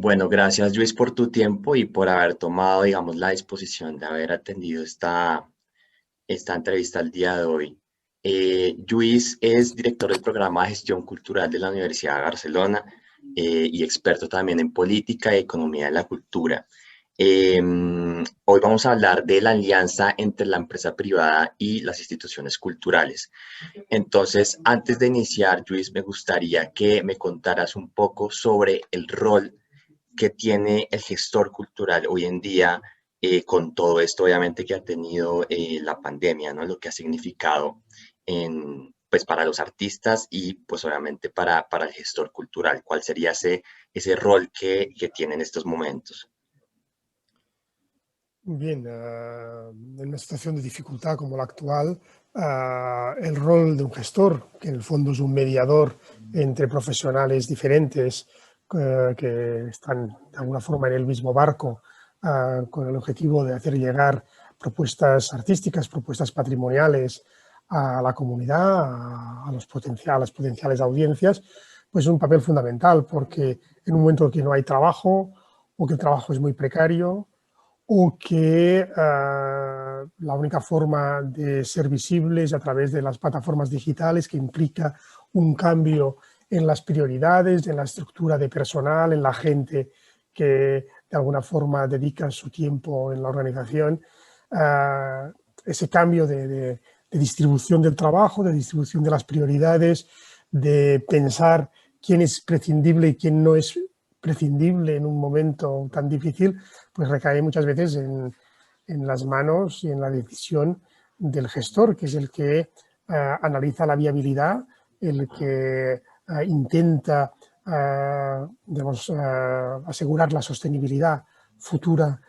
Bueno, gracias Luis por tu tiempo y por haber tomado, digamos, la disposición de haber atendido esta entrevista el día de hoy. Luis es director del programa de Gestión Cultural de la Universidad de Barcelona y experto también en política y economía de la cultura. Hoy vamos a hablar de la alianza entre la empresa privada y las instituciones culturales. Entonces, antes de iniciar, Luis, me gustaría que me contaras un poco sobre el rol que tiene el gestor cultural hoy en día, con todo esto obviamente que ha tenido la pandemia, ¿no? Lo que ha significado pues para los artistas y pues obviamente para el gestor cultural. ¿Cuál sería ese rol que tiene en estos momentos? Bien, en una situación de dificultad como la actual, el rol de un gestor, que en el fondo es un mediador entre profesionales diferentes que están de alguna forma en el mismo barco, con el objetivo de hacer llegar propuestas artísticas, propuestas patrimoniales a la comunidad, a las potenciales audiencias, pues es un papel fundamental, porque en un momento en que no hay trabajo o que el trabajo es muy precario, o que la única forma de ser visible es a través de las plataformas digitales, que implica un cambio en las prioridades, en la estructura de personal, en la gente que de alguna forma dedica su tiempo en la organización. Ese cambio de distribución del trabajo, de distribución de las prioridades, de pensar quién es prescindible y quién no es prescindible en un momento tan difícil, pues recae muchas veces en las manos y en la decisión del gestor, que es el que analiza la viabilidad, el que intenta digamos, asegurar la sostenibilidad futura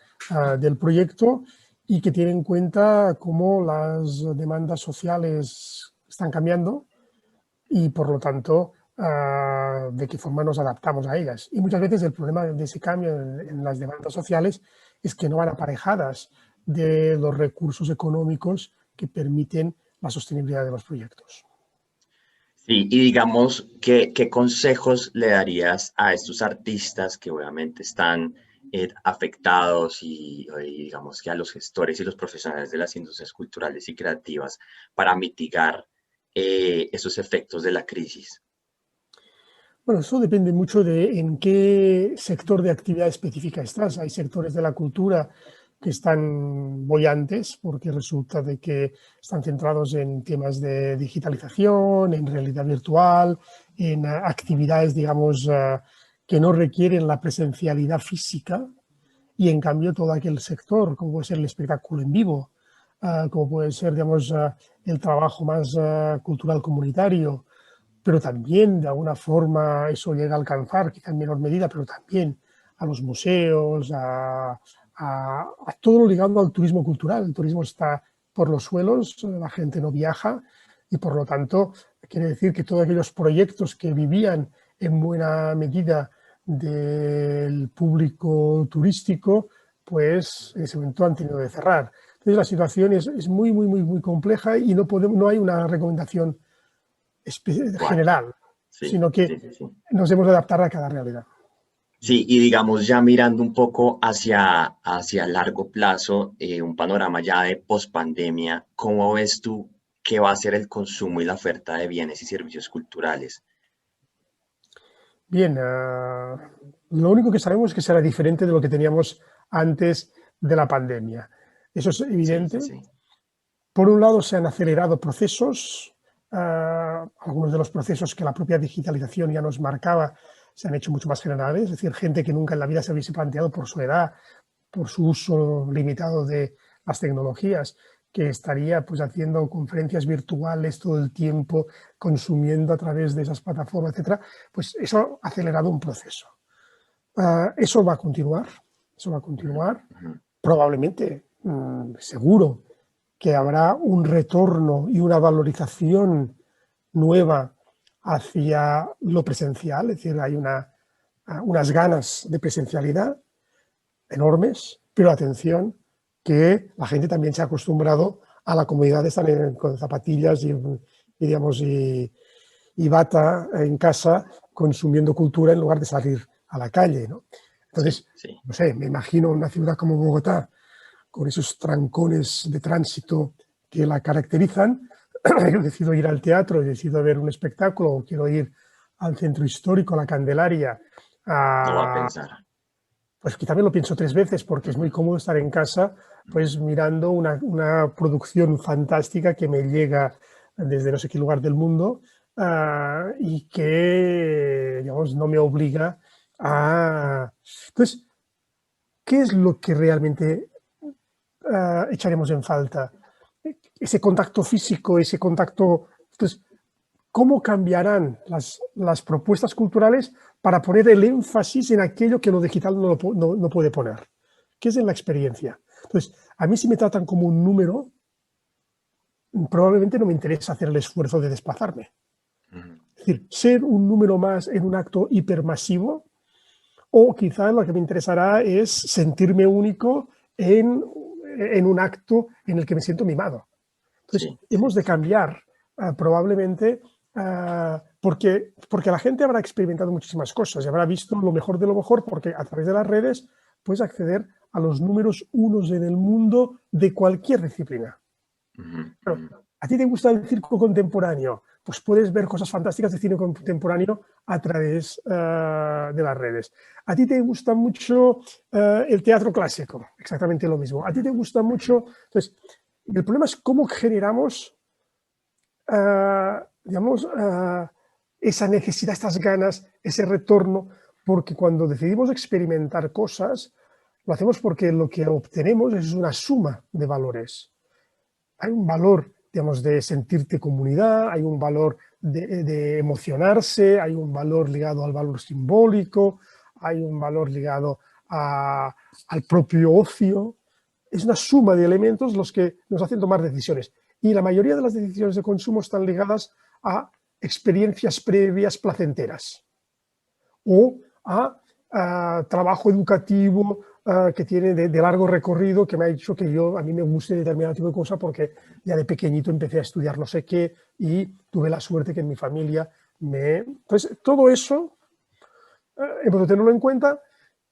del proyecto, y que tiene en cuenta cómo las demandas sociales están cambiando y, por lo tanto, de qué forma nos adaptamos a ellas. Y muchas veces el problema de ese cambio en las demandas sociales es que no van aparejadas de los recursos económicos que permiten la sostenibilidad de los proyectos. Sí, y digamos, ¿qué consejos le darías a estos artistas que obviamente están afectados y digamos que a los gestores y los profesionales de las industrias culturales y creativas para mitigar esos efectos de la crisis? Bueno, eso depende mucho de en qué sector de actividad específica estás. Hay sectores de la cultura que están bollantes porque resulta de que están centrados en temas de digitalización, en realidad virtual, en actividades, digamos, que no requieren la presencialidad física, y en cambio todo aquel sector, como puede ser el espectáculo en vivo, como puede ser, digamos, el trabajo más cultural comunitario, pero también de alguna forma eso llega a alcanzar, quizá en menor medida, pero también a los museos, a todo lo ligado al turismo cultural. El turismo está por los suelos, la gente no viaja, y por lo tanto quiere decir que todos aquellos proyectos que vivían en buena medida del público turístico, pues en ese momento han tenido que cerrar. Entonces la situación es muy, muy, muy, muy compleja, y no hay una recomendación ¿Cuál? general, Sí, sino que sí, sí, sí. nos hemos de adaptar a cada realidad. Sí, y digamos ya mirando un poco hacia largo plazo, un panorama ya de pospandemia, ¿cómo ves tú qué va a ser el consumo y la oferta de bienes y servicios culturales? Bien, lo único que sabemos es que será diferente de lo que teníamos antes de la pandemia. Eso es Sí, evidente. sí, sí. Por un lado, se han acelerado procesos, algunos de los procesos que la propia digitalización ya nos marcaba se han hecho mucho más generales, es decir, gente que nunca en la vida se hubiese planteado por su edad, por su uso limitado de las tecnologías, que estaría pues haciendo conferencias virtuales todo el tiempo, consumiendo a través de esas plataformas, etcétera, pues eso ha acelerado un proceso. Eso va a continuar, eso va a Ujú, continuar. ujú. Probablemente, seguro, que habrá un retorno y una valorización nueva hacia lo presencial, es decir, hay unas ganas de presencialidad enormes, pero atención, que la gente también se ha acostumbrado a la comodidad de estar con zapatillas digamos, y bata en casa consumiendo cultura en lugar de salir a la calle, ¿no? Sí, Entonces, sí. no sé, me imagino una ciudad como Bogotá, con esos trancones de tránsito que la caracterizan. Yo decido ir al teatro, decido ver un espectáculo, o quiero ir al centro histórico, a la Candelaria, No va a a, pensar. pues quizá me lo pienso 3 veces porque es muy Ujú, cómodo estar en casa ujú. pues mirando una producción fantástica que me llega desde no sé qué lugar del mundo, y que, digamos, no me obliga a... Entonces, ¿qué es lo que realmente echaremos en falta? Ese contacto físico, ese contacto... Entonces, ¿cómo cambiarán las propuestas culturales para poner el énfasis en aquello que lo digital no puede poner? ¿Qué es en la experiencia? Entonces, a mí si me tratan como un número, probablemente no me interesa hacer el esfuerzo de desplazarme. Ujú. Es decir, ser un número más en un acto hipermasivo, o quizás lo que me interesará es sentirme único en un acto en el que me siento mimado. Entonces, Sí, sí, hemos de sí. cambiar probablemente, porque la gente habrá experimentado muchísimas cosas y habrá visto lo mejor de lo mejor, porque a través de las redes puedes acceder a los números unos en el mundo de cualquier disciplina. Ujú, Pero, ujú. ¿a ti te gusta el circo contemporáneo? Pues puedes ver cosas fantásticas de cine contemporáneo a través de las redes. ¿A ti te gusta mucho el teatro clásico? Exactamente lo mismo. ¿A ti te gusta Ujú. mucho? Entonces, el problema es cómo generamos, digamos, esa necesidad, estas ganas, ese retorno, porque cuando decidimos experimentar cosas, lo hacemos porque lo que obtenemos es una suma de valores. Hay un valor, digamos, de sentirte comunidad, hay un valor de emocionarse, hay un valor ligado al valor simbólico, hay un valor ligado al propio ocio. Es una suma de elementos los que nos hacen tomar decisiones. Y la mayoría de las decisiones de consumo están ligadas a experiencias previas placenteras o a trabajo educativo que tiene de largo recorrido, que me ha hecho que a mí me guste determinado tipo de cosa porque ya de pequeñito empecé a estudiar no sé qué y tuve la suerte que en mi familia me... Entonces, todo eso hemos de tenerlo en cuenta,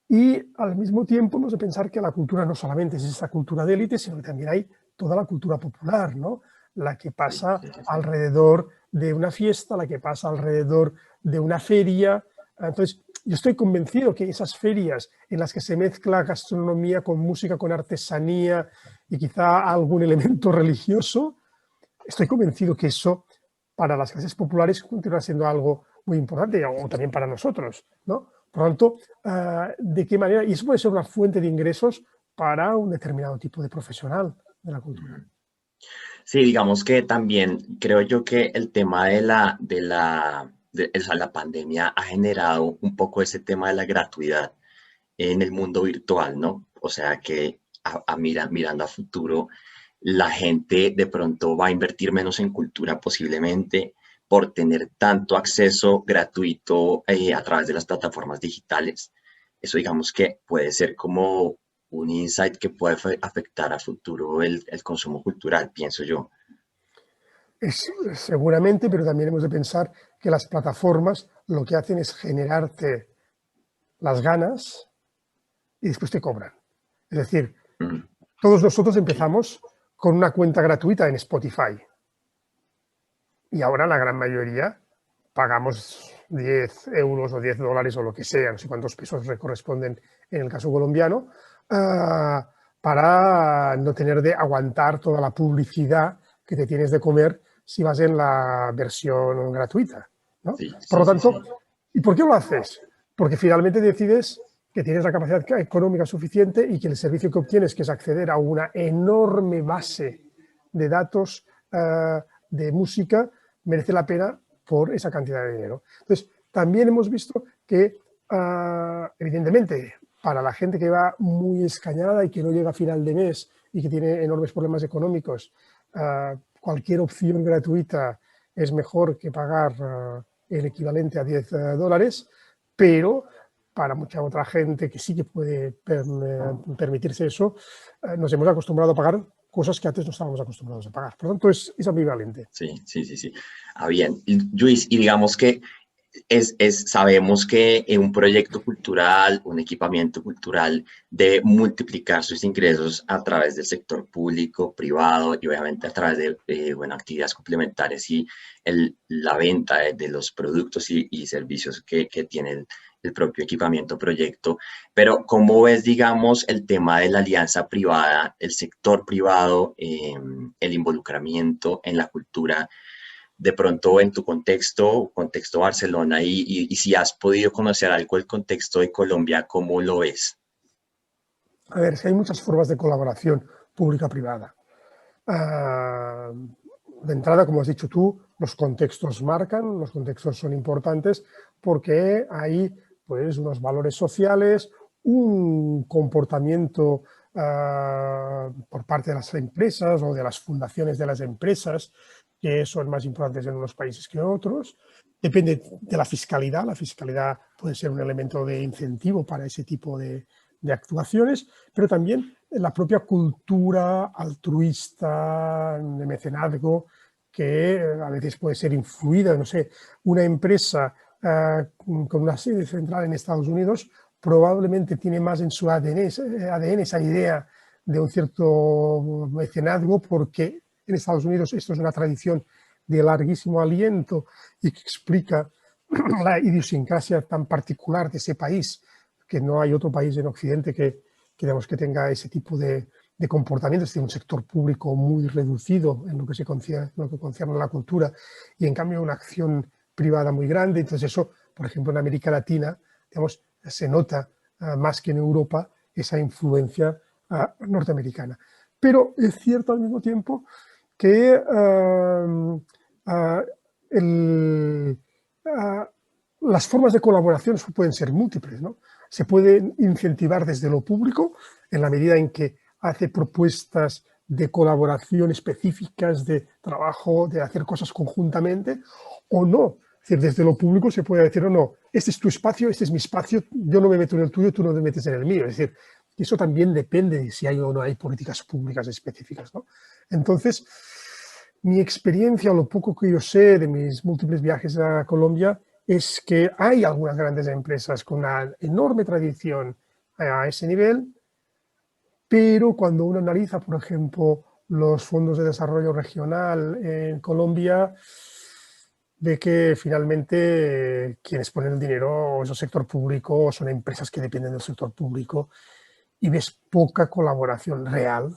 y al mismo tiempo hemos de pensar que la cultura no solamente es esa cultura de élite, sino que también hay toda la cultura popular, ¿no? La que Sí, pasa sí, sí, sí. alrededor de una fiesta, la que pasa alrededor de una feria. Entonces, yo estoy convencido que esas ferias en las que se mezcla gastronomía con música, con artesanía y quizá algún elemento religioso, estoy convencido que eso para las clases populares continúa siendo algo muy importante, o también para nosotros, ¿no? Por lo tanto, ¿de qué manera? Y eso puede ser una fuente de ingresos para un determinado tipo de profesional de la cultura. Ujú. Sí, digamos que también creo yo que el tema o sea, la pandemia ha generado un poco ese tema de la gratuidad en el mundo virtual, ¿no? O sea que mirando a futuro, la gente de pronto va a invertir menos en cultura posiblemente por tener tanto acceso gratuito a través de las plataformas digitales. Eso digamos que puede ser como un insight que puede afectar a futuro el consumo cultural, pienso yo. Seguramente, pero también hemos de pensar que las plataformas lo que hacen es generarte las ganas y después te cobran. Es decir, Mm, todos nosotros sí, empezamos con una cuenta gratuita en Spotify y ahora la gran mayoría pagamos 10 euros o 10 dólares o lo que sea, no sé cuántos pesos le corresponden en el caso colombiano, para no tener de aguantar toda la publicidad que te tienes de comer si vas en la versión gratuita, ¿no? sí, Por sí, lo sí, tanto, sí. ¿y por qué lo haces? Porque finalmente decides que tienes la capacidad económica suficiente y que el servicio que obtienes, que es acceder a una enorme base de datos, de música, merece la pena por esa cantidad de dinero. Entonces, también hemos visto que, evidentemente, para la gente que va muy escañada y que no llega a final de mes y que tiene enormes problemas económicos, cualquier opción gratuita es mejor que pagar el equivalente a 10 dólares, pero para mucha otra gente que sí que puede permitirse eso, nos hemos acostumbrado a pagar cosas que antes no estábamos acostumbrados a pagar. Por lo tanto, es ambivalente. Sí, sí, sí, sí. Ah, bien. Y, Luis, y digamos que sabemos que un proyecto cultural, un equipamiento cultural debe multiplicar sus ingresos a través del sector público, privado y obviamente a través de bueno, actividades complementarias y la venta de los productos y servicios que tiene el propio equipamiento proyecto. Pero ¿cómo ves, digamos, el tema de la alianza privada, el sector privado, el involucramiento en la cultura? De pronto en tu contexto Barcelona, y si has podido conocer algo del contexto de Colombia, ¿cómo lo ves? A ver, si hay muchas formas de colaboración pública-privada. De entrada, como has dicho tú, los contextos marcan, los contextos son importantes porque hay pues, unos valores sociales, un comportamiento por parte de las empresas o de las fundaciones de las empresas que son más importantes en unos países que en otros. Depende de la fiscalidad puede ser un elemento de incentivo para ese tipo de actuaciones, pero también la propia cultura altruista de mecenazgo que a veces puede ser influida, no sé, una empresa con una sede central en Estados Unidos probablemente tiene más en su ADN esa idea de un cierto mecenazgo porque en Estados Unidos esto es una tradición de larguísimo aliento y que explica la idiosincrasia tan particular de ese país, que no hay otro país en Occidente digamos, que tenga ese tipo de comportamiento, es decir, un sector público muy reducido en lo que concierne a la cultura y en cambio una acción privada muy grande. Entonces eso, por ejemplo, en América Latina, digamos, se nota más que en Europa esa influencia norteamericana. Pero es cierto al mismo tiempo que las formas de colaboración pueden ser múltiples, ¿no? Se puede incentivar desde lo público en la medida en que hace propuestas de colaboración específicas, de trabajo, de hacer cosas conjuntamente, o no. Es decir, desde lo público se puede decir, o no, este es tu espacio, este es mi espacio, yo no me meto en el tuyo, tú no te metes en el mío. Es decir, eso también depende de si hay o no hay políticas públicas específicas, ¿no? Entonces, mi experiencia, o lo poco que yo sé de mis múltiples viajes a Colombia, es que hay algunas grandes empresas con una enorme tradición a ese nivel, pero cuando uno analiza, por ejemplo, los fondos de desarrollo regional en Colombia, ve que finalmente quienes ponen el dinero es el sector público, son empresas que dependen del sector público, y ves poca colaboración real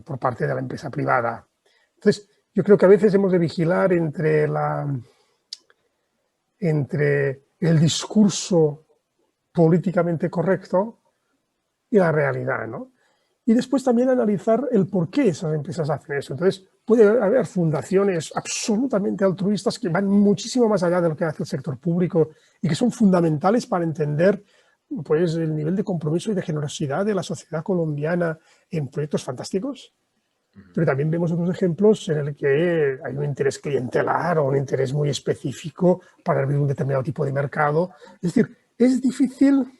por parte de la empresa privada. Entonces, yo creo que a veces hemos de vigilar entre el discurso políticamente correcto y la realidad, ¿no? Y después también analizar el por qué esas empresas hacen eso. Entonces, puede haber fundaciones absolutamente altruistas que van muchísimo más allá de lo que hace el sector público y que son fundamentales para entender pues, el nivel de compromiso y de generosidad de la sociedad colombiana en proyectos fantásticos. Pero también vemos otros ejemplos en el que hay un interés clientelar o un interés muy específico para abrir un determinado tipo de mercado. Es decir, es difícil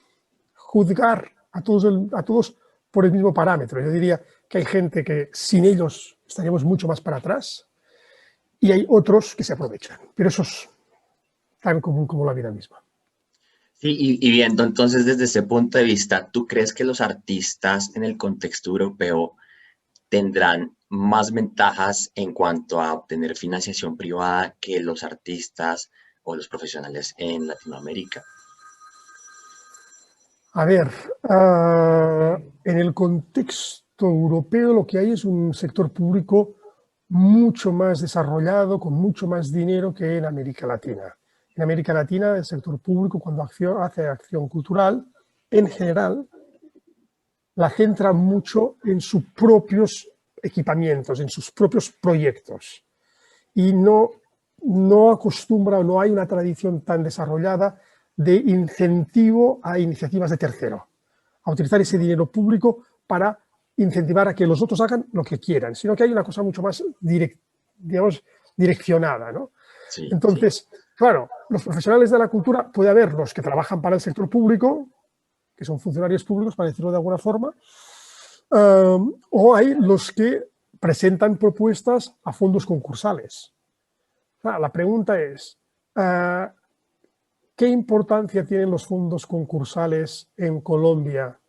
juzgar a todos por el mismo parámetro. Yo diría que hay gente que sin ellos estaríamos mucho más para atrás y hay otros que se aprovechan. Pero eso es tan común como la vida misma. Sí, y viendo entonces desde ese punto de vista, ¿tú crees que los artistas en el contexto europeo tendrán más ventajas en cuanto a obtener financiación privada que los artistas o los profesionales en Latinoamérica? A ver, en el contexto europeo lo que hay es un sector público mucho más desarrollado, con mucho más dinero que en América Latina. En América Latina, el sector público, cuando hace acción cultural, en general, la centra mucho en sus propios equipamientos, en sus propios proyectos. Y no acostumbra o no hay una tradición tan desarrollada de incentivo a iniciativas de tercero, a utilizar ese dinero público para incentivar a que los otros hagan lo que quieran, sino que hay una cosa mucho más direccionada, ¿no? Sí, sí. Entonces, claro, los profesionales de la cultura puede haber los que trabajan para el sector público, que son funcionarios públicos, para decirlo de alguna forma, o hay los que presentan propuestas a fondos concursales. La pregunta es, Ah, ¿qué importancia tienen los fondos concursales en Colombia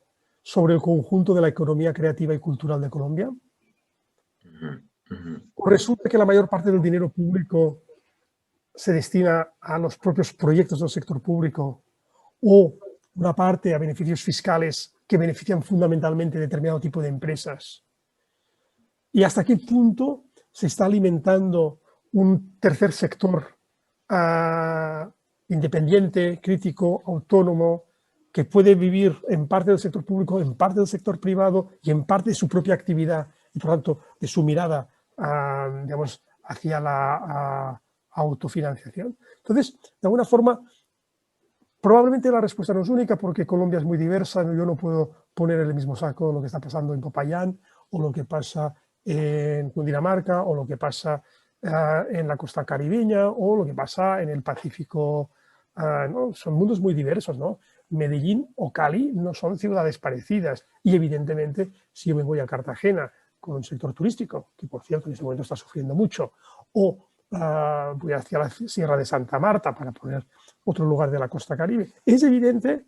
sobre el conjunto de la economía creativa y cultural de Colombia? Ujú, ujú. ¿O resulta que la mayor parte del dinero público se destina a los propios proyectos del sector público o una parte a beneficios fiscales que benefician fundamentalmente determinado tipo de empresas? ¿Y hasta qué punto se está alimentando un tercer sector independiente, crítico, autónomo, que puede vivir en parte del sector público, en parte del sector privado y en parte de su propia actividad y, por tanto, de su mirada, digamos, hacia la autofinanciación? Entonces, de alguna forma, probablemente la respuesta no es única porque Colombia es muy diversa. Yo no puedo poner en el mismo saco lo que está pasando en Popayán o lo que pasa en Cundinamarca o lo que pasa en la costa caribeña o lo que pasa en el Pacífico. ¿No? Son mundos muy diversos, ¿no? Medellín o Cali no son ciudades parecidas y evidentemente si yo me voy a Cartagena con un sector turístico, que por cierto en este momento está sufriendo mucho, o voy hacia la Sierra de Santa Marta para poner otro lugar de la costa caribe. Es evidente,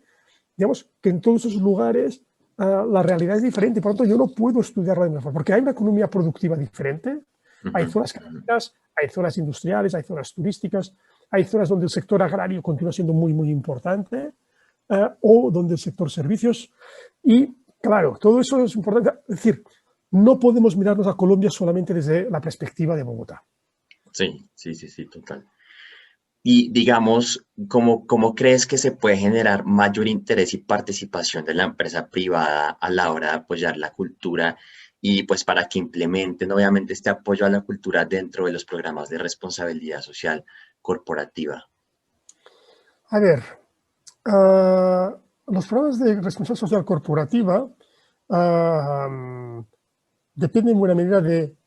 digamos, que en todos esos lugares la realidad es diferente y por lo tanto yo no puedo estudiarla de la misma forma, porque hay una economía productiva diferente, hay Ujú, zonas ujú. caribeñas, hay zonas industriales, hay zonas turísticas, hay zonas donde el sector agrario continúa siendo muy, muy importante, o donde el sector servicios. Y claro, todo eso es importante. Es decir, no podemos mirarnos a Colombia solamente desde la perspectiva de Bogotá. Sí, sí, sí, sí, total. Y digamos, ¿cómo crees que se puede generar mayor interés y participación de la empresa privada a la hora de apoyar la cultura y pues para que implementen obviamente este apoyo a la cultura dentro de los programas de responsabilidad social corporativa? A ver, uh, los programas de responsabilidad social corporativa dependen en buena medida de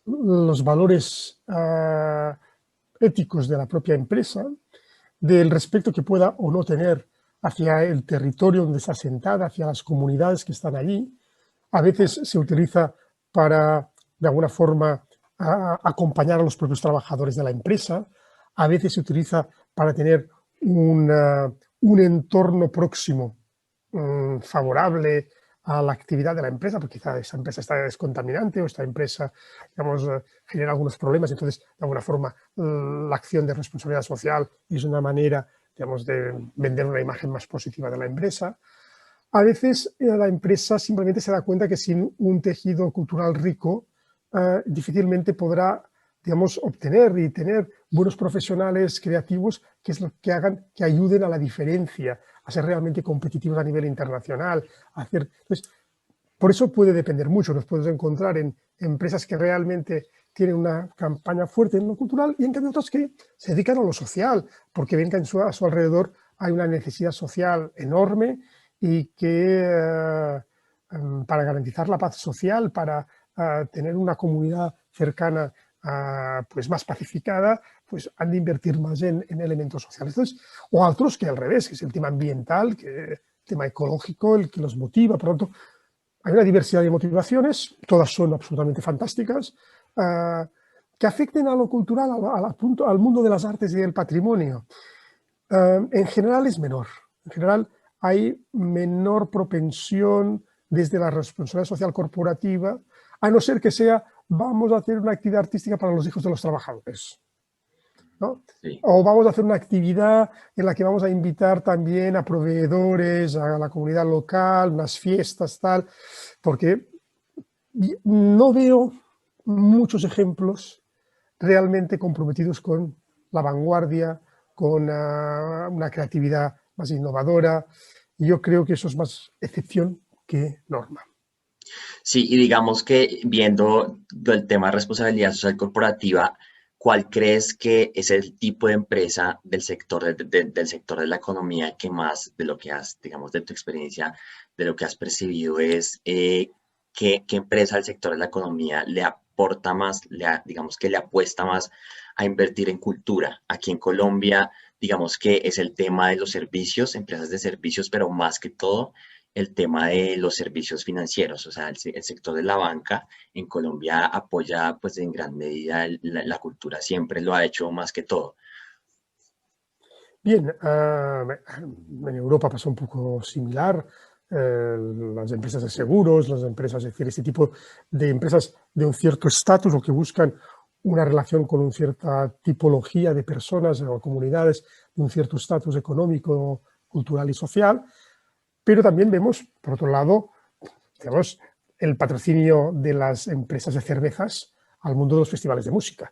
los valores éticos de la propia empresa, del respeto que pueda o no tener hacia el territorio donde está sentada, hacia las comunidades que están allí. A veces se utiliza para, de alguna forma, acompañar a los propios trabajadores de la empresa. A veces se utiliza para tener un entorno próximo favorable a la actividad de la empresa, porque quizá esa empresa está descontaminante o esta empresa, digamos, genera algunos problemas. Entonces, de alguna forma, la acción de responsabilidad social es una manera, digamos, de vender una imagen más positiva de la empresa. A veces la empresa simplemente se da cuenta que sin un tejido cultural rico, difícilmente podrá, digamos, obtener y tener buenos profesionales creativos que es lo que hagan, que ayuden a la diferencia, a ser realmente competitivos a nivel internacional. Entonces, por eso puede depender mucho. Nos podemos encontrar en empresas que realmente tienen una campaña fuerte en lo cultural y en cambio otras que se dedican a lo social, porque ven que a su alrededor hay una necesidad social enorme y que para garantizar la paz social, para tener una comunidad cercana pues más pacificada, pues han de invertir más en elementos sociales. Entonces, o otros que al revés, que es el tema ambiental, que el tema ecológico, el que los motiva. Por lo tanto, hay una diversidad de motivaciones, todas son absolutamente fantásticas, que afecten a lo cultural, al mundo de las artes y del patrimonio. En general es menor. En general hay menor propensión desde la responsabilidad social corporativa, a no ser que sea, vamos a hacer una actividad artística para los hijos de los trabajadores, ¿no? Sí. O vamos a hacer una actividad en la que vamos a invitar también a proveedores, a la comunidad local, unas fiestas, tal, porque no veo muchos ejemplos realmente comprometidos con la vanguardia, con una creatividad más innovadora. Y yo creo que eso es más excepción que norma. Sí, y digamos que viendo el tema de responsabilidad social corporativa, ¿cuál crees que es el tipo de empresa del sector del sector de la economía que más de lo que has, digamos, de tu experiencia, de lo que has percibido es qué empresa del sector de la economía le aporta más, digamos que le apuesta más a invertir en cultura? Aquí en Colombia, digamos que es el tema de los servicios, empresas de servicios, pero más que todo el tema de los servicios financieros, o sea, el sector de la banca en Colombia apoya pues en gran medida la cultura, siempre lo ha hecho más que todo. Bien, en Europa pasa un poco similar. Las empresas de seguros, las empresas, es decir, este tipo de empresas de un cierto estatus o que buscan una relación con una cierta tipología de personas o comunidades de un cierto estatus económico, cultural y social, pero también vemos, por otro lado, digamos, el patrocinio de las empresas de cervezas al mundo de los festivales de música.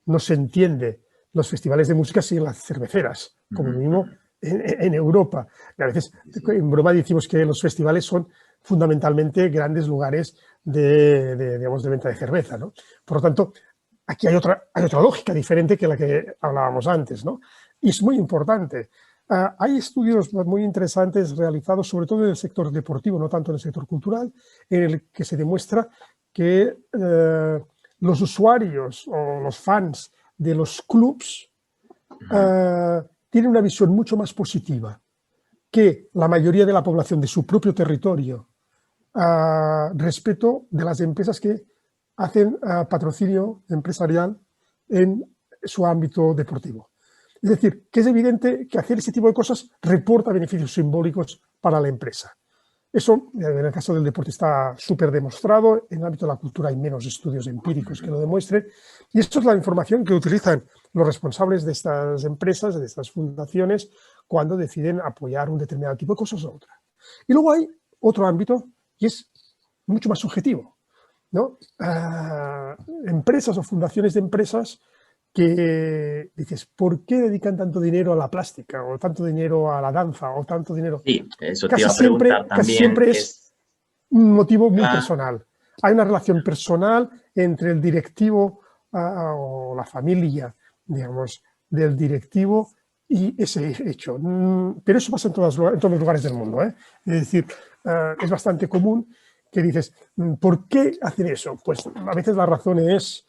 No se entiende los festivales de música sin las cerveceras, como mínimo en Europa. Y a veces en broma decimos que los festivales son fundamentalmente grandes lugares digamos, de venta de cerveza, ¿no? Por lo tanto, aquí hay otra lógica diferente que la que hablábamos antes, ¿no? Y es muy importante. Hay estudios muy interesantes realizados, sobre todo en el sector deportivo, no tanto en el sector cultural, en el que se demuestra que los usuarios o los fans de los clubs tienen una visión mucho más positiva que la mayoría de la población de su propio territorio respecto de las empresas que hacen patrocinio empresarial en su ámbito deportivo. Es decir, que es evidente que hacer ese tipo de cosas reporta beneficios simbólicos para la empresa. Eso, en el caso del deporte, está súper demostrado. En el ámbito de la cultura hay menos estudios empíricos que lo demuestren. Y esto es la información que utilizan los responsables de estas empresas, de estas fundaciones, cuando deciden apoyar un determinado tipo de cosas o otra. Y luego hay otro ámbito y es mucho más subjetivo, ¿no? Empresas o fundaciones de empresas que dices, ¿por qué dedican tanto dinero a la plástica o tanto dinero a la danza o tanto dinero? Sí, eso te iba a preguntar Casi también. siempre es un motivo muy Ah, personal. Hay una relación personal entre el directivo o la familia, digamos, del directivo y ese hecho. Pero eso pasa en todos los lugares del mundo, ¿eh? Es decir, es bastante común que dices, ¿por qué hacen eso? Pues a veces la razón es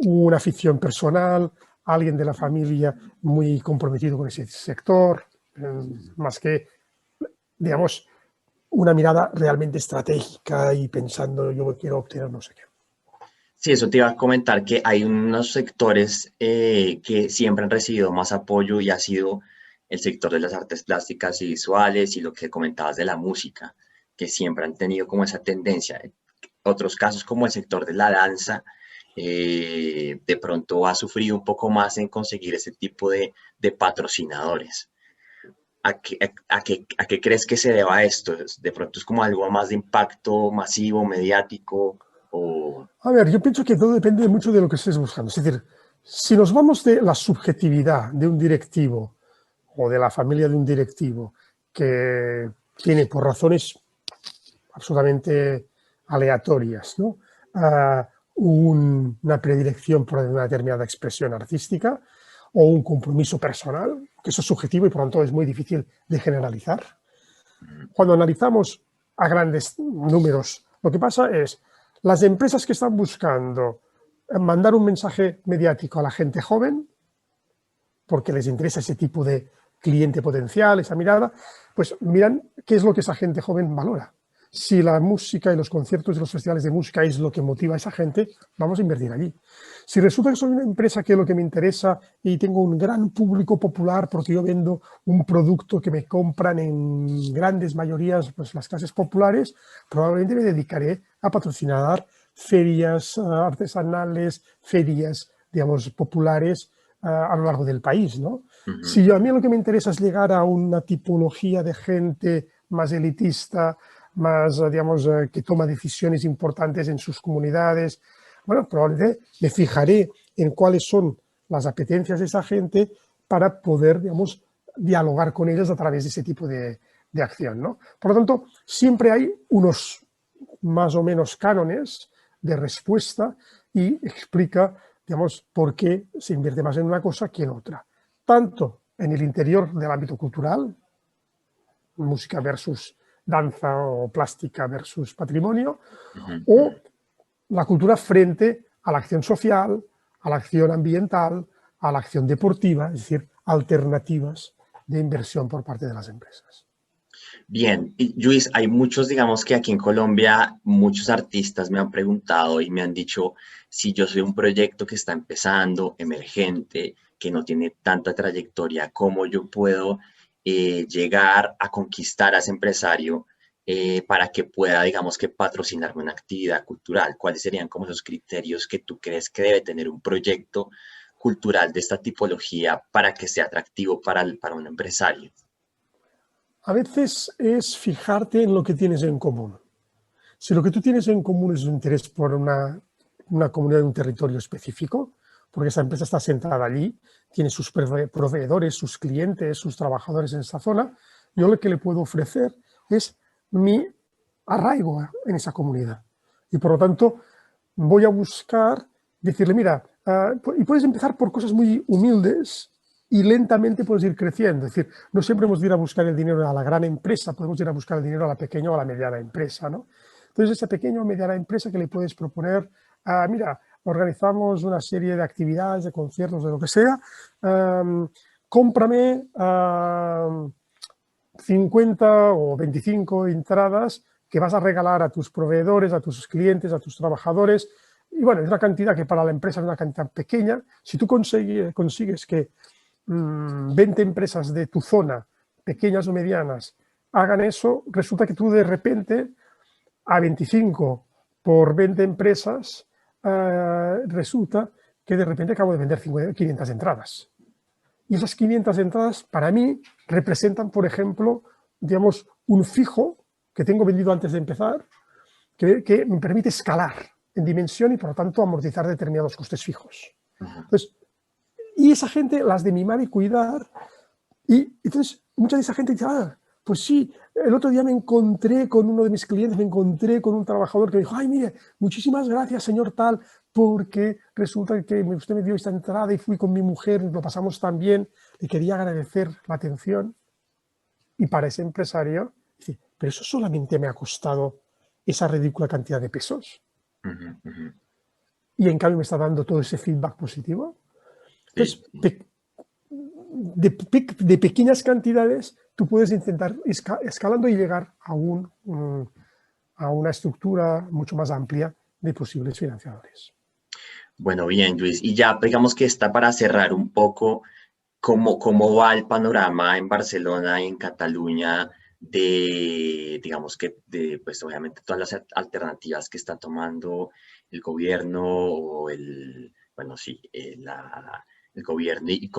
una afición personal, alguien de la familia muy comprometido con ese sector, más que, digamos, una mirada realmente estratégica y pensando yo quiero obtener no sé qué. sí, eso te iba a comentar que hay unos sectores que siempre han recibido más apoyo y ha sido el sector de las artes plásticas y visuales y lo que comentabas de la música, que siempre han tenido como esa tendencia. Otros casos como el sector de la danza, de pronto ha sufrido un poco más en conseguir ese tipo de patrocinadores. ¿A qué crees que se deba esto? ¿De pronto es como algo más de impacto masivo, mediático? O... A ver, yo pienso que todo depende mucho de lo que estés buscando. Es decir, si nos vamos de la subjetividad de un directivo o de la familia de un directivo que tiene por razones absolutamente aleatorias, ¿no? Una predilección por una determinada expresión artística o un compromiso personal, que eso es subjetivo y por lo tanto es muy difícil de generalizar. Cuando analizamos a grandes números, lo que pasa es las empresas que están buscando mandar un mensaje mediático a la gente joven, porque les interesa ese tipo de cliente potencial, esa mirada, pues miran qué es lo que esa gente joven valora. Si la música y los conciertos y los festivales de música es lo que motiva a esa gente, vamos a invertir allí. Si resulta que soy una empresa que lo que me interesa y tengo un gran público popular porque yo vendo un producto que me compran en grandes mayorías, pues las clases populares, probablemente me dedicaré a patrocinar ferias artesanales, ferias, digamos, populares a lo largo del país, ¿no? Ujú. Si a mí lo que me interesa es llegar a una tipología de gente más elitista, más, digamos, que toma decisiones importantes en sus comunidades, bueno, probablemente me fijaré en cuáles son las apetencias de esa gente para poder, digamos, dialogar con ellos a través de ese tipo de acción, ¿no? Por lo tanto, siempre hay unos más o menos cánones de respuesta y explica, digamos, por qué se invierte más en una cosa que en otra. Tanto en el interior del ámbito cultural, música versus danza o plástica versus patrimonio, Ujú, o ujú. la cultura frente a la acción social, a la acción ambiental, a la acción deportiva, es decir, alternativas de inversión por parte de las empresas. Bien, y Luis, hay muchos, digamos que aquí en Colombia, muchos artistas me han preguntado y me han dicho si yo soy un proyecto que está empezando, emergente, que no tiene tanta trayectoria, ¿cómo yo puedo llegar a conquistar a ese empresario para que pueda, digamos que, patrocinarme una actividad cultural? ¿Cuáles serían como esos criterios que tú crees que debe tener un proyecto cultural de esta tipología para que sea atractivo para un empresario? A veces es fijarte en lo que tienes en común. Si lo que tú tienes en común es un interés por una comunidad de un territorio específico, porque esa empresa está sentada allí, tiene sus proveedores, sus clientes, sus trabajadores en esa zona, yo lo que le puedo ofrecer es mi arraigo en esa comunidad. Y por lo tanto, voy a buscar decirle, mira, y puedes empezar por cosas muy humildes y lentamente puedes ir creciendo. Es decir, no siempre hemos de ir a buscar el dinero a la gran empresa, podemos ir a buscar el dinero a la pequeña o a la mediana empresa, ¿no? Entonces, esa pequeña o mediana empresa que le puedes proponer, mira, organizamos una serie de actividades, de conciertos, de lo que sea, cómprame 50 o 25 entradas que vas a regalar a tus proveedores, a tus clientes, a tus trabajadores. Y bueno, es una cantidad que para la empresa es una cantidad pequeña. Si tú consigues que 20 empresas de tu zona, pequeñas o medianas, hagan eso, resulta que tú de repente a 25 por 20 empresas, resulta que de repente acabo de vender 500 entradas. Y esas 500 entradas para mí representan, por ejemplo, digamos, un fijo que tengo vendido antes de empezar, que me permite escalar en dimensión y por lo tanto amortizar determinados costes fijos. Entonces, y esa gente las de mimar y cuidar, y entonces mucha de esa gente dice, pues sí, el otro día me encontré con uno de mis clientes, me encontré con un trabajador que me dijo, ay, mire, muchísimas gracias, señor tal, porque resulta que usted me dio esta entrada y fui con mi mujer, lo pasamos tan bien, le quería agradecer la atención. Y para ese empresario, dice, pero eso solamente me ha costado esa ridícula cantidad de pesos. Y en cambio me está dando todo ese feedback positivo. Entonces, de pequeñas cantidades, tú puedes intentar escalando y llegar a una estructura mucho más amplia de posibles financiadores. Bueno, bien, Luis. Y ya, digamos que está para cerrar un poco cómo va el panorama en Barcelona y en Cataluña digamos que, pues obviamente todas las alternativas que está tomando el gobierno o bueno, sí, el gobierno y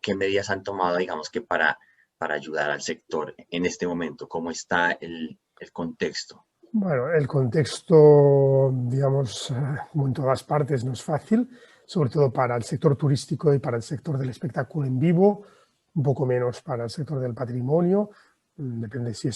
qué medidas han tomado, digamos que para ayudar al sector en este momento, cómo está el contexto. Bueno, el contexto, digamos, en todas partes no es fácil, sobre todo para el sector turístico y para el sector del espectáculo en vivo, un poco menos para el sector del patrimonio. Depende si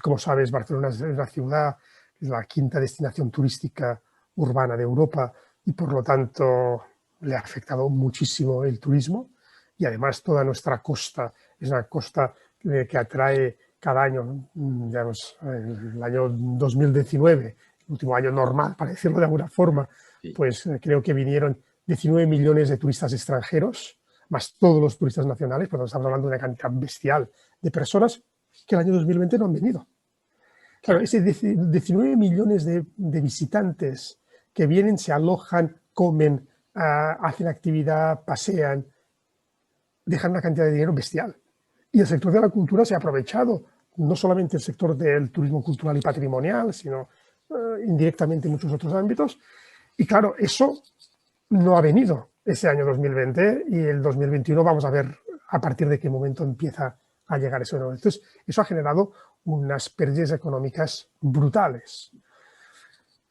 como sabes, Barcelona es la ciudad, es la quinta destinación turística urbana de Europa y por lo tanto le ha afectado muchísimo el turismo y además toda nuestra costa es una costa que atrae cada año, digamos, el año 2019, el último año normal, para decirlo de alguna forma, pues creo que vinieron 19 millones de turistas extranjeros, más todos los turistas nacionales, pues estamos hablando de una cantidad bestial de personas que el año 2020 no han venido. Claro, ese 19 millones de visitantes que vienen, se alojan, comen, hacen actividad, pasean, dejan una cantidad de dinero bestial. Y el sector de la cultura se ha aprovechado, no solamente el sector del turismo cultural y patrimonial, sino indirectamente en muchos otros ámbitos. Y claro, eso no ha venido ese año 2020 y el 2021 vamos a ver a partir de qué momento empieza a llegar eso. Entonces, eso ha generado unas pérdidas económicas brutales.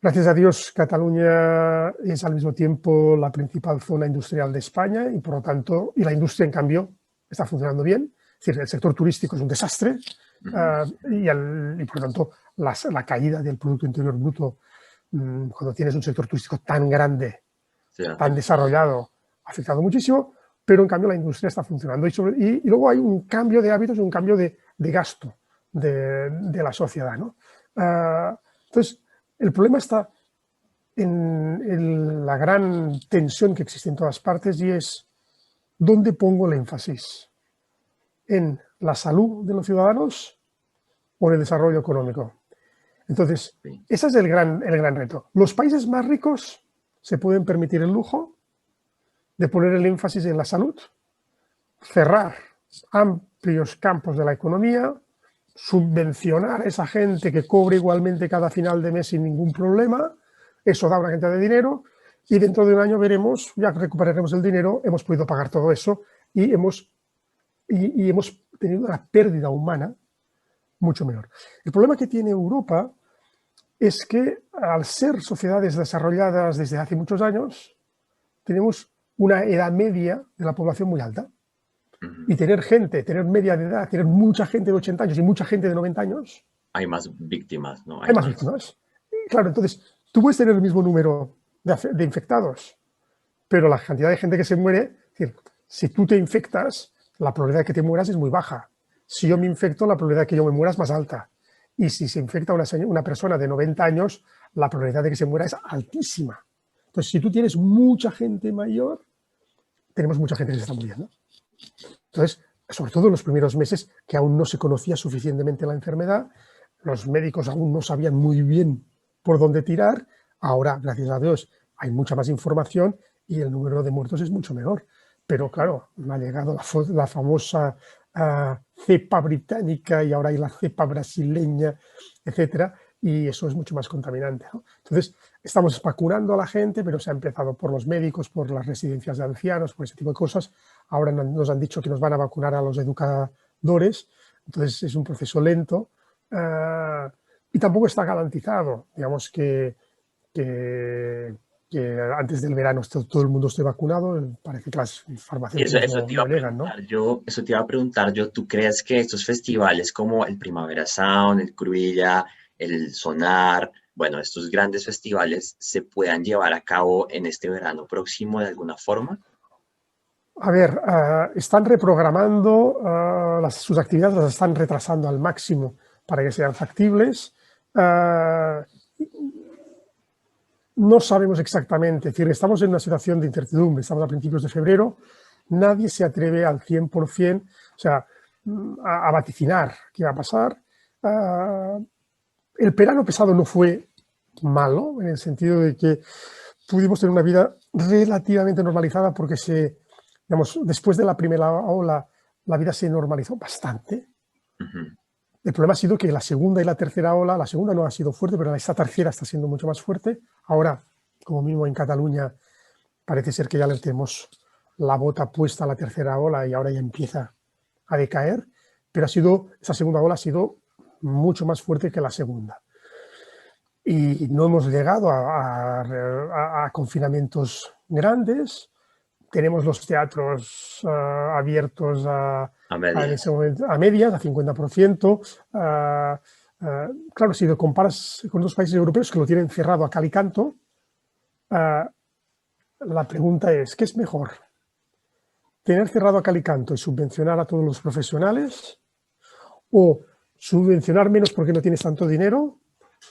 Gracias a Dios, Cataluña es al mismo tiempo la principal zona industrial de España y por lo tanto, y la industria en cambio está funcionando bien. Es decir, el sector turístico es un desastre y por lo tanto la caída del Producto Interior Bruto cuando tienes un sector turístico tan grande, tan desarrollado, ha afectado muchísimo, pero en cambio la industria está funcionando y luego hay un cambio de hábitos y un cambio de gasto de la sociedad, ¿no? Entonces, el problema está en la gran tensión que existe en todas partes y es ¿dónde pongo el énfasis? ¿En la salud de los ciudadanos o en el desarrollo económico? Entonces, ese es el gran reto. Los países más ricos se pueden permitir el lujo de poner el énfasis en la salud, cerrar amplios campos de la economía, subvencionar a esa gente que cobre igualmente cada final de mes sin ningún problema, eso da una cantidad de dinero y dentro de un año veremos, ya recuperaremos el dinero, hemos podido pagar todo eso y hemos tenido una pérdida humana mucho menor. El problema que tiene Europa es que al ser sociedades desarrolladas desde hace muchos años, tenemos una edad media de la población muy alta. Y tener media de edad, tener mucha gente de 80 años y mucha gente de 90 años. Hay más víctimas, ¿no? Hay más víctimas. Y claro, entonces, tú puedes tener el mismo número de infectados, pero la cantidad de gente que se muere, es decir, si tú te infectas, la probabilidad de que te mueras es muy baja. Si yo me infecto, la probabilidad de que yo me muera es más alta. Y si se infecta una persona de 90 años, la probabilidad de que se muera es altísima. Entonces, si tú tienes mucha gente mayor, tenemos mucha gente que se está muriendo. Entonces, sobre todo en los primeros meses, que aún no se conocía suficientemente la enfermedad, los médicos aún no sabían muy bien por dónde tirar. Ahora, gracias a Dios, hay mucha más información y el número de muertos es mucho menor. Pero claro, me ha llegado la famosa cepa británica y ahora hay la cepa brasileña, etcétera, y eso es mucho más contaminante, ¿no? Entonces, estamos vacunando a la gente, pero se ha empezado por los médicos, por las residencias de ancianos, por ese tipo de cosas. Ahora nos han dicho que nos van a vacunar a los educadores, entonces es un proceso lento y tampoco está garantizado, digamos que antes del verano todo el mundo esté vacunado. Parece que las farmacéuticas Eso te iba a llegan, ¿no? eso te iba a preguntar yo, ¿tú crees que estos festivales como el Primavera Sound, el Cruilla, el Sonar, bueno, estos grandes festivales se puedan llevar a cabo en este verano próximo de alguna forma? A ver, están reprogramando sus actividades, las están retrasando al máximo para que sean factibles. No sabemos exactamente, es decir, estamos en una situación de incertidumbre, estamos a principios de febrero, nadie se atreve al 100%, o sea, a vaticinar qué va a pasar. El verano pasado no fue malo, en el sentido de que pudimos tener una vida relativamente normalizada porque digamos, después de la primera ola la vida se normalizó bastante. El problema ha sido que la segunda y la tercera ola, la segunda no ha sido fuerte, pero esta tercera está siendo mucho más fuerte. Ahora, como mismo en Cataluña, parece ser que ya le tenemos la bota puesta a la tercera ola y ahora ya empieza a decaer, pero esa segunda ola ha sido mucho más fuerte que la segunda. Y no hemos llegado a confinamientos grandes. Tenemos los teatros abiertos a medias, a 50%. Claro, si lo comparas con los países europeos que lo tienen cerrado a cal y canto, la pregunta es, ¿qué es mejor? ¿Tener cerrado a cal y canto y subvencionar a todos los profesionales? ¿O subvencionar menos porque no tienes tanto dinero?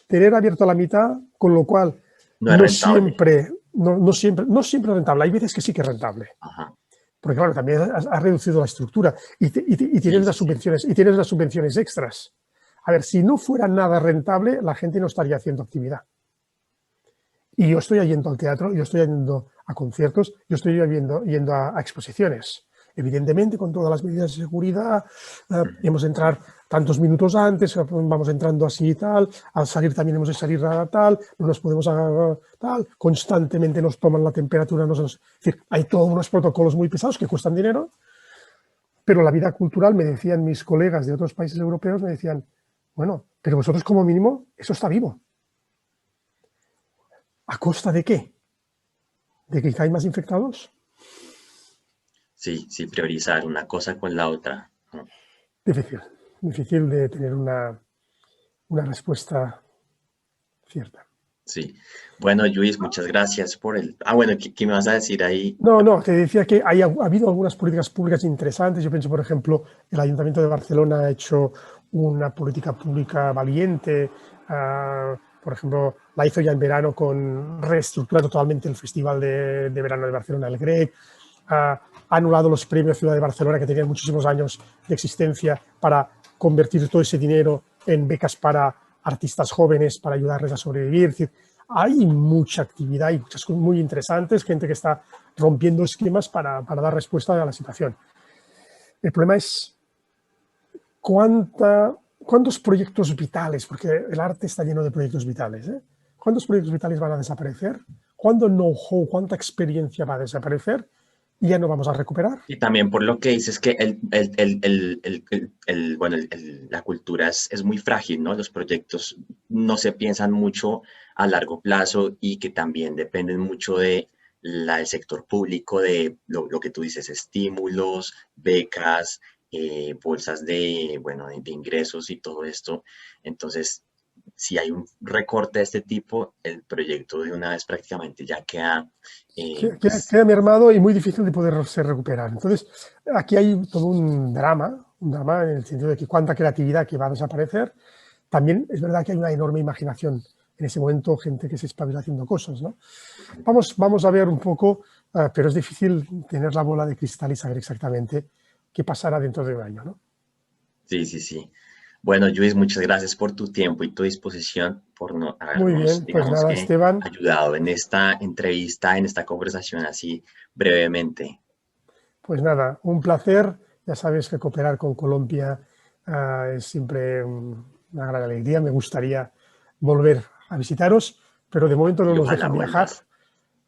Tener abierto a la mitad, con lo cual no siempre es rentable. Hay veces que sí que es rentable. Ajá. Porque claro, también has reducido la estructura y tienes las subvenciones extras. A ver, si no fuera nada rentable, la gente no estaría haciendo actividad. Y yo estoy yendo al teatro, yo estoy yendo a conciertos, yo estoy yendo a exposiciones. Evidentemente, con todas las medidas de seguridad, hemos de entrar tantos minutos antes, vamos entrando así y tal, al salir también hemos de salir tal, no nos podemos tal, constantemente nos toman la temperatura, es decir, hay todos unos protocolos muy pesados que cuestan dinero, pero la vida cultural, me decían mis colegas de otros países europeos, me decían, bueno, pero vosotros como mínimo, eso está vivo. ¿A costa de qué? ¿De que hay más infectados? Sí, priorizar una cosa con la otra. Difícil de tener una respuesta cierta. Sí. Bueno, Luis, muchas gracias por el... bueno, ¿qué me vas a decir ahí? No, te decía que ha habido algunas políticas públicas interesantes. Yo pienso, por ejemplo, el Ayuntamiento de Barcelona ha hecho una política pública valiente. Por ejemplo, la hizo ya en verano con reestructurar totalmente el Festival de Verano de Barcelona, el GREC. Ha anulado los premios Ciudad de Barcelona, que tenían muchísimos años de existencia, para convertir todo ese dinero en becas para artistas jóvenes, para ayudarles a sobrevivir. Es decir, hay mucha actividad y muchas cosas muy interesantes, gente que está rompiendo esquemas para dar respuesta a la situación. El problema es cuántos proyectos vitales, porque el arte está lleno de proyectos vitales, ¿eh? ¿Cuántos proyectos vitales van a desaparecer? ¿Cuánto know-how, cuánta experiencia va a desaparecer? Y ya no vamos a recuperar. Y también por lo que dices que bueno, la cultura es muy frágil, ¿no? Los proyectos no se piensan mucho a largo plazo y que también dependen mucho de del sector público, de lo que tú dices, estímulos, becas, bolsas de, bueno, de ingresos y todo esto. Entonces, si hay un recorte de este tipo, el proyecto de una vez prácticamente ya queda, pues, Queda mermado y muy difícil de poderse recuperar. Entonces, aquí hay todo un drama en el sentido de que cuánta creatividad que va a desaparecer. También es verdad que hay una enorme imaginación en ese momento, gente que se espabila haciendo cosas, ¿no? Vamos a ver un poco, pero es difícil tener la bola de cristal y saber exactamente qué pasará dentro de un año, ¿no? sí, sí, sí. Bueno, Luis, muchas gracias por tu tiempo y tu disposición, por no Muy habernos, bien, pues digamos nada, que, Esteban, ayudado en esta entrevista, en esta conversación así brevemente. pues nada, un placer. Ya sabes que cooperar con Colombia es siempre una gran alegría. Me gustaría volver a visitaros, pero de momento no Y nos ojalá dejan viajar. vuelvas.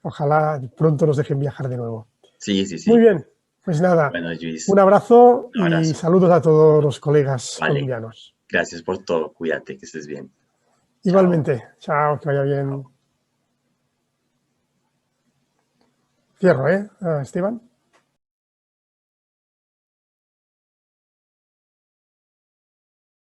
Ojalá pronto nos dejen viajar de nuevo. Sí, sí, Muy sí. bien, pues nada, Bueno, Luis, un abrazo un y abrazo. saludos a todos los colegas Vale. colombianos. Gracias por todo. Cuídate, que estés bien. Chao. Igualmente, chao, que vaya bien. Chao. Cierro, ¿eh, Esteban?